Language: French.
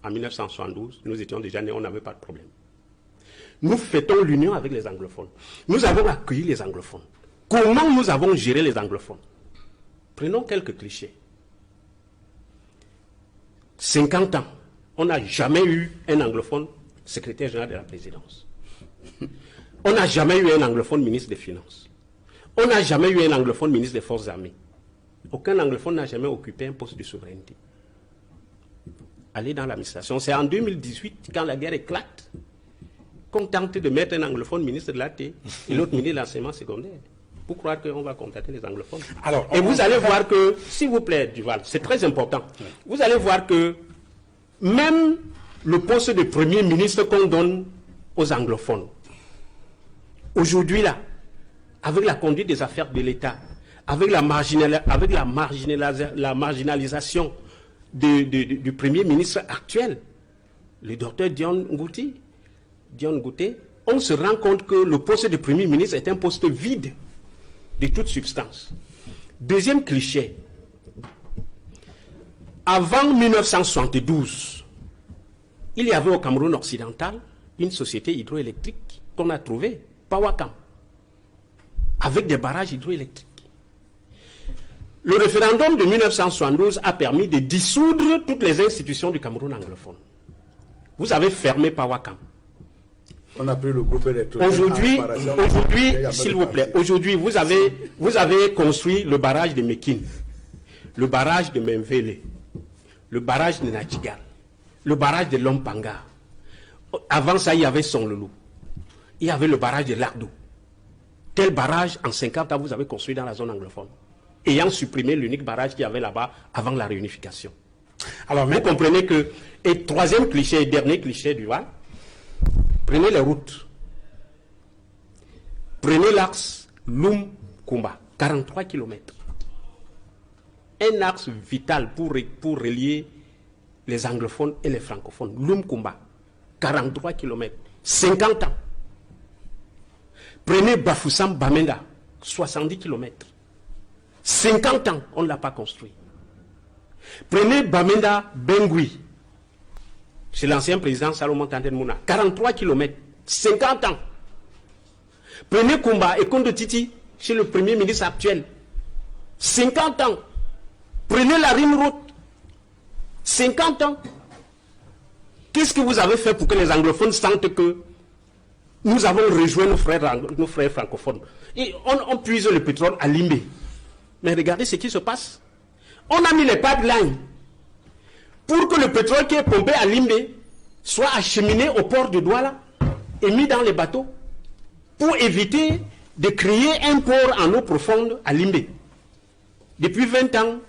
en 1972, nous étions déjà nés, on n'avait pas de problème. Nous fêtons l'union avec les anglophones. Nous avons accueilli les anglophones. Comment nous avons géré les anglophones? Prenons quelques clichés. 50 ans, on n'a jamais eu un anglophone secrétaire général de la présidence. On n'a jamais eu un anglophone ministre des Finances. On n'a jamais eu un anglophone ministre des Forces armées. Aucun anglophone n'a jamais occupé un poste de souveraineté. Allez dans l'administration. C'est en 2018, quand la guerre éclate, qu'on tente de mettre un anglophone ministre de l'AT et l'autre ministre de l'enseignement secondaire. Pour croire qu'on va contacter les anglophones. Alors, et vous allez voir que, s'il vous plaît, Duval, c'est très important. Vous allez voir que même le poste de Premier ministre qu'on donne aux anglophones, aujourd'hui là, avec la conduite des affaires de l'État, avec la marginalisation du Premier ministre actuel, le docteur Dion Ngouté, on se rend compte que le poste de Premier ministre est un poste vide de toute substance. Deuxième cliché. Avant 1972, il y avait au Cameroun occidental une société hydroélectrique qu'on a trouvée, Powakam, avec des barrages hydroélectriques. Le référendum de 1972 a permis de dissoudre toutes les institutions du Cameroun anglophone. Vous avez fermé Powakam. On a pris le groupe électoral. Aujourd'hui, s'il vous plaît, aujourd'hui, vous avez construit le barrage de Mekin, le barrage de Memvele, le barrage de Nachigal, le barrage de Lompanga. Avant ça, il y avait Sonlolou. Il y avait le barrage de Lardou. Tel barrage, en 50 ans, vous avez construit dans la zone anglophone, ayant supprimé l'unique barrage qu'il y avait là-bas avant la réunification. Alors, vous comprenez que, et troisième cliché, et dernier cliché du Val, prenez les routes. Prenez l'axe Loum-Koumba, 43 km. Un axe vital pour relier les anglophones et les francophones. Loum-Koumba, 43 km, 50 ans. Prenez Bafoussam-Bamenda, 70 km. 50 ans, on ne l'a pas construit. Prenez Bamenda-Bengui, chez l'ancien président Salomon Tanden Mouna, 43 km, 50 ans. Prenez Koumba et Kondo Titi, chez le premier ministre actuel, 50 ans. Prenez la Rim Route, 50 ans. Qu'est-ce que vous avez fait pour que les anglophones sentent que nous avons rejoint nos frères francophones? Et on puise le pétrole à Limbé. Mais regardez ce qui se passe. On a mis les pipelines pour que le pétrole qui est pompé à Limbé soit acheminé au port de Douala et mis dans les bateaux pour éviter de créer un port en eau profonde à Limbé. Depuis 20 ans,